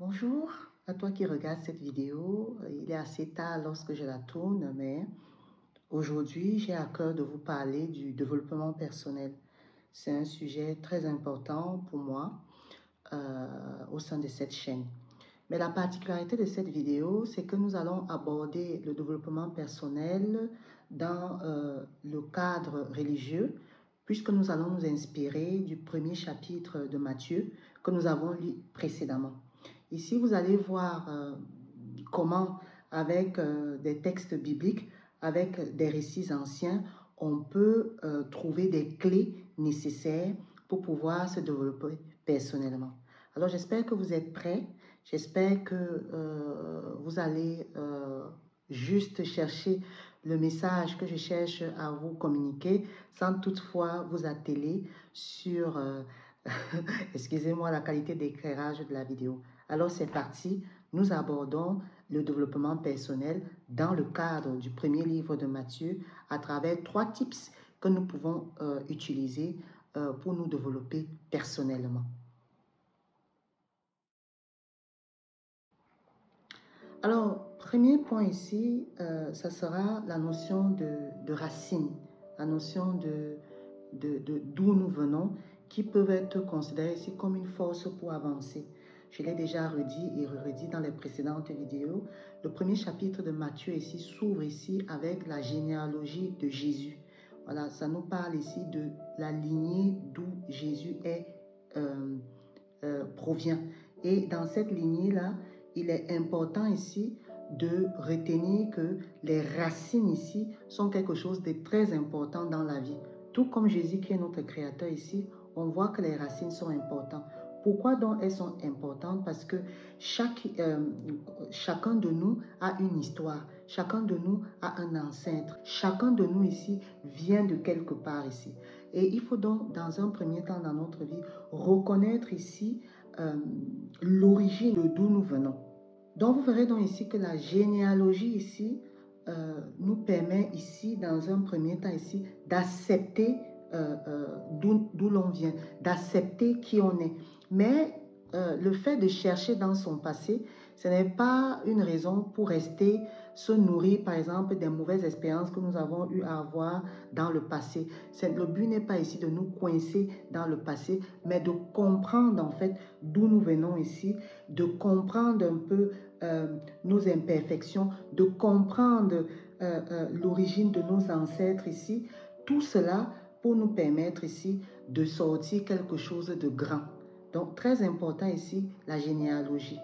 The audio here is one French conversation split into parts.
Bonjour à toi qui regarde cette vidéo. Il est assez tard lorsque je la tourne, mais aujourd'hui, j'ai à cœur de vous parler du développement personnel. C'est un sujet très important pour moi au sein de cette chaîne. Mais la particularité de cette vidéo, c'est que nous allons aborder le développement personnel dans le cadre religieux, puisque nous allons nous inspirer du premier chapitre de Matthieu que nous avons lu précédemment. Ici, vous allez voir comment, avec des textes bibliques, avec des récits anciens, on peut trouver des clés nécessaires pour pouvoir se développer personnellement. Alors, j'espère que vous êtes prêts. J'espère que vous allez juste chercher le message que je cherche à vous communiquer sans toutefois vous atteler sur, excusez-moi, la qualité d'éclairage de la vidéo. Alors c'est parti, nous abordons le développement personnel dans le cadre du premier livre de Matthieu à travers 3 tips que nous pouvons utiliser pour nous développer personnellement. Alors, premier point ici, ça sera la notion de racine, la notion d'où nous venons, qui peuvent être considérées ici comme une force pour avancer. Je l'ai déjà redit et redit dans les précédentes vidéos. Le premier chapitre de Matthieu ici s'ouvre ici avec la généalogie de Jésus. Voilà, ça nous parle ici de la lignée d'où Jésus provient. Et dans cette lignée-là, il est important ici de retenir que les racines ici sont quelque chose de très important dans la vie. Tout comme Jésus qui est notre créateur ici, on voit que les racines sont importantes. Pourquoi donc elles sont importantes? Parce que chacun de nous a une histoire, chacun de nous a un ancêtre, chacun de nous ici vient de quelque part ici. Et il faut donc, dans un premier temps dans notre vie, reconnaître ici l'origine d'où nous venons. Donc, vous verrez donc ici que la généalogie ici nous permet ici, dans un premier temps ici, d'accepter d'où l'on vient, d'accepter qui on est. Mais le fait de chercher dans son passé, ce n'est pas une raison pour rester se nourrir, par exemple, des mauvaises expériences que nous avons eu à avoir dans le passé. Le but n'est pas ici de nous coincer dans le passé, mais de comprendre en fait d'où nous venons ici, de comprendre un peu nos imperfections, de comprendre l'origine de nos ancêtres ici. Tout cela pour nous permettre ici de sortir quelque chose de grand. Donc, très important ici, la généalogie.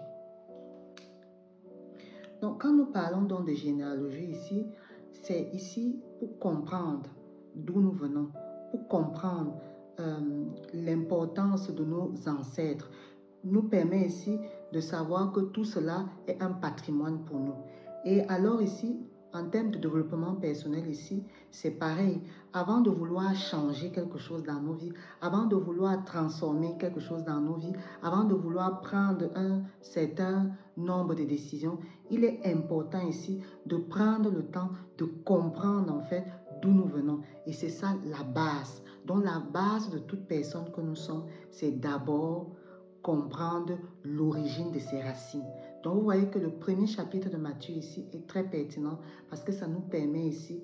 Donc, quand nous parlons donc de généalogie ici, c'est ici pour comprendre d'où nous venons, pour comprendre l'importance de nos ancêtres, nous permet ici de savoir que tout cela est un patrimoine pour nous. Et alors ici, en termes de développement personnel ici, c'est pareil. Avant de vouloir changer quelque chose dans nos vies, avant de vouloir transformer quelque chose dans nos vies, avant de vouloir prendre un certain nombre de décisions, il est important ici de prendre le temps de comprendre en fait d'où nous venons. Et c'est ça la base. Donc la base de toute personne que nous sommes, c'est d'abord comprendre l'origine de ses racines. Donc vous voyez que le premier chapitre de Matthieu ici est très pertinent parce que ça nous permet ici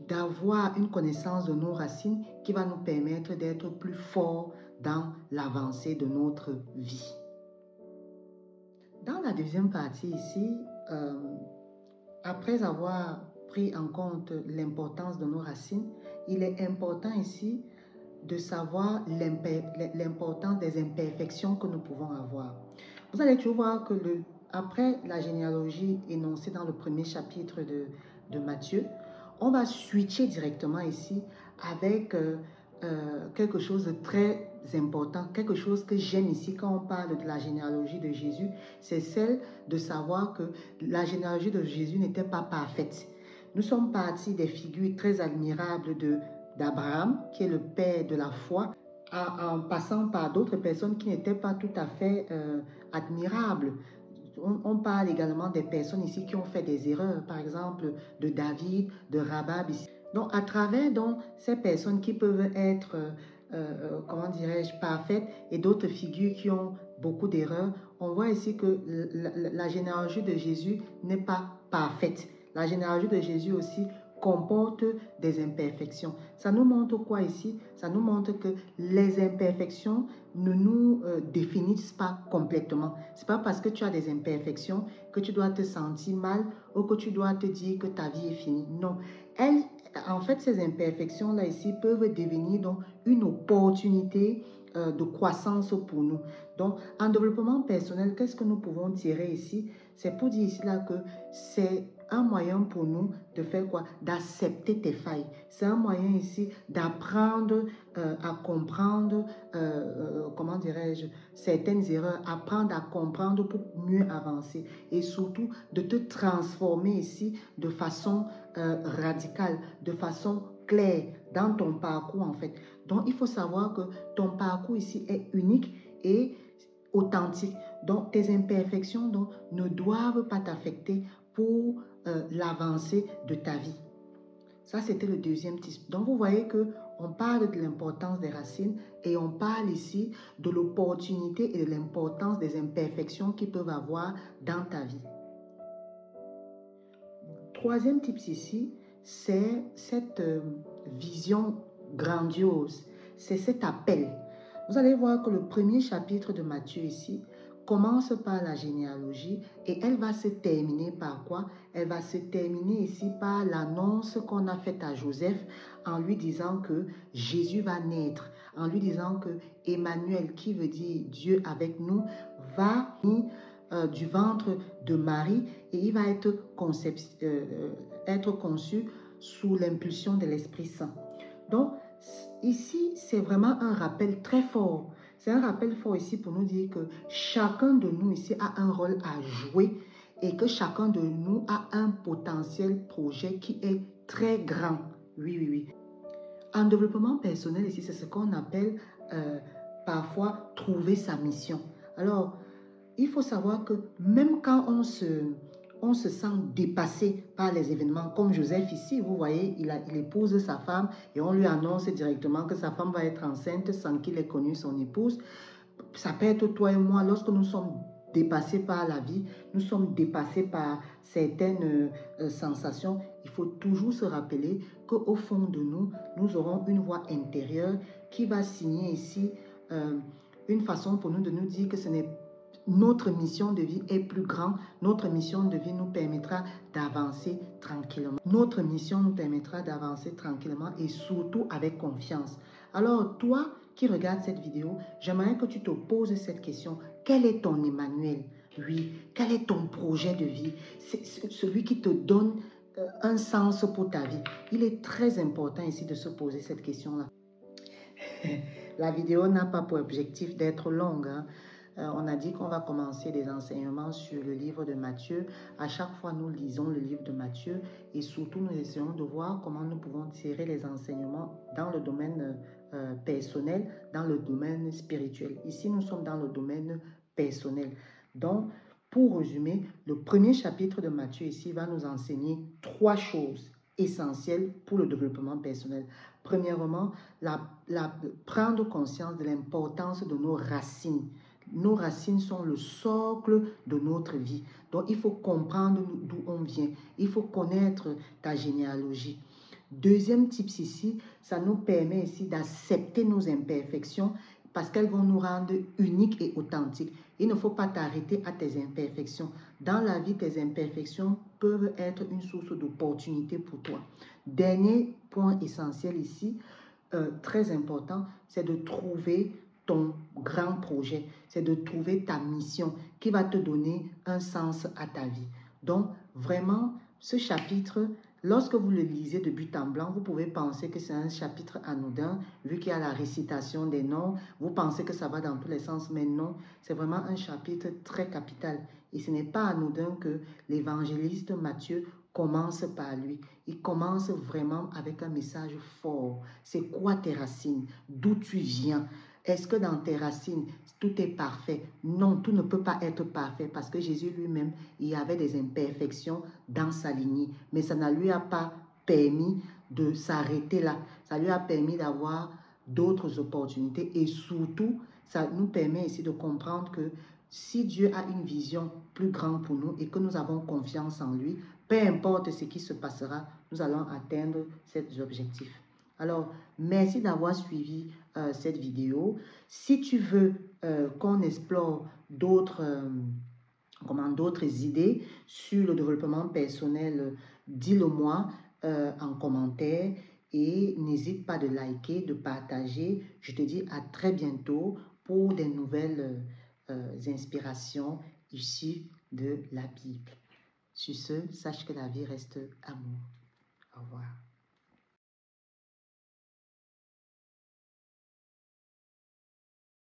d'avoir une connaissance de nos racines qui va nous permettre d'être plus forts dans l'avancée de notre vie. Dans la deuxième partie ici, après avoir pris en compte l'importance de nos racines, il est important ici de savoir l'importance des imperfections que nous pouvons avoir. Vous allez toujours voir que après la généalogie énoncée dans le premier chapitre de Matthieu, on va switcher directement ici avec quelque chose de très important, quelque chose que j'aime ici quand on parle de la généalogie de Jésus, c'est celle de savoir que la généalogie de Jésus n'était pas parfaite. Nous sommes partis des figures très admirables d'Abraham, qui est le père de la foi, en passant par d'autres personnes qui n'étaient pas tout à fait admirables. On parle également des personnes ici qui ont fait des erreurs, par exemple de David, de Rabab ici. Donc, à travers donc, ces personnes qui peuvent être comment dirais-je, parfaites et d'autres figures qui ont beaucoup d'erreurs, on voit ici que la généalogie de Jésus n'est pas parfaite. La généalogie de Jésus aussi comporte des imperfections. Ça nous montre quoi ici? Ça nous montre que les imperfections ne nous définissent pas complètement. Ce n'est pas parce que tu as des imperfections que tu dois te sentir mal ou que tu dois te dire que ta vie est finie. Non. En fait, ces imperfections-là ici peuvent devenir donc une opportunité de croissance pour nous. Donc, en développement personnel, qu'est-ce que nous pouvons tirer ici? C'est pour dire ici là que c'est un moyen pour nous de faire quoi? D'accepter tes failles. C'est un moyen ici d'apprendre à comprendre, comment dirais-je, certaines erreurs, apprendre à comprendre pour mieux avancer et surtout de te transformer ici de façon radicale, de façon claire dans ton parcours en fait. Donc, il faut savoir que ton parcours ici est unique et authentique. Donc, tes imperfections donc, ne doivent pas t'affecter pour l'avancée de ta vie. Ça, c'était le deuxième type. Donc, vous voyez qu'on parle de l'importance des racines et on parle ici de l'opportunité et de l'importance des imperfections qu'ils peuvent avoir dans ta vie. Troisième type ici, c'est cette vision grandiose, c'est cet appel. Vous allez voir que le premier chapitre de Matthieu ici commence par la généalogie et elle va se terminer par quoi? Elle va se terminer ici par l'annonce qu'on a faite à Joseph en lui disant que Jésus va naître, en lui disant que Emmanuel, qui veut dire Dieu avec nous, va du ventre de Marie et il va être conçu sous l'impulsion de l'Esprit Saint. Donc, ici, c'est vraiment un rappel très fort. C'est un rappel fort ici pour nous dire que chacun de nous ici a un rôle à jouer et que chacun de nous a un potentiel projet qui est très grand. Oui, oui, oui. En développement personnel ici, c'est ce qu'on appelle parfois trouver sa mission. Alors, il faut savoir que même quand on se sent dépassé par les événements, comme Joseph ici, vous voyez, il épouse sa femme et on lui annonce directement que sa femme va être enceinte sans qu'il ait connu son épouse. Ça peut être toi et moi, lorsque nous sommes dépassés par la vie, nous sommes dépassés par certaines sensations, il faut toujours se rappeler qu'au fond de nous, nous aurons une voix intérieure qui va signer ici une façon pour nous de nous dire que ce n'est notre mission de vie est plus grande. Notre mission de vie nous permettra d'avancer tranquillement. Notre mission nous permettra d'avancer tranquillement et surtout avec confiance. Alors, toi qui regardes cette vidéo, j'aimerais que tu te poses cette question. Quel est ton Emmanuel? Oui, quel est ton projet de vie? C'est celui qui te donne un sens pour ta vie. Il est très important ici de se poser cette question-là. La vidéo n'a pas pour objectif d'être longue, hein. On a dit qu'on va commencer des enseignements sur le livre de Matthieu. À chaque fois, nous lisons le livre de Matthieu et surtout, nous essayons de voir comment nous pouvons tirer les enseignements dans le domaine personnel, dans le domaine spirituel. Ici, nous sommes dans le domaine personnel. Donc, pour résumer, le premier chapitre de Matthieu ici va nous enseigner 3 choses essentielles pour le développement personnel. Premièrement, prendre conscience de l'importance de nos racines. Nos racines sont le socle de notre vie. Donc, il faut comprendre d'où on vient. Il faut connaître ta généalogie. Deuxième type ici, ça nous permet ici d'accepter nos imperfections parce qu'elles vont nous rendre uniques et authentiques. Il ne faut pas t'arrêter à tes imperfections. Dans la vie, tes imperfections peuvent être une source d'opportunité pour toi. Dernier point essentiel ici, très important, c'est de trouver ton grand projet, c'est de trouver ta mission qui va te donner un sens à ta vie. Donc, vraiment, ce chapitre, lorsque vous le lisez de but en blanc, vous pouvez penser que c'est un chapitre anodin, vu qu'il y a la récitation des noms, vous pensez que ça va dans tous les sens, mais non, c'est vraiment un chapitre très capital. Et ce n'est pas anodin que l'évangéliste Matthieu commence par lui. Il commence vraiment avec un message fort. C'est quoi tes racines? D'où tu viens? Est-ce que dans tes racines, tout est parfait? Non, tout ne peut pas être parfait parce que Jésus lui-même, il y avait des imperfections dans sa lignée. Mais ça ne lui a pas permis de s'arrêter là. Ça lui a permis d'avoir d'autres opportunités et surtout, ça nous permet ici de comprendre que si Dieu a une vision plus grande pour nous et que nous avons confiance en lui, peu importe ce qui se passera, nous allons atteindre ces objectifs. Alors, merci d'avoir suivi cette vidéo. Si tu veux qu'on explore d'autres idées sur le développement personnel, dis-le moi en commentaire et n'hésite pas de liker, de partager. Je te dis à très bientôt pour des nouvelles inspirations issues de la Bible. Sur ce, sache que la vie reste amour. Au revoir.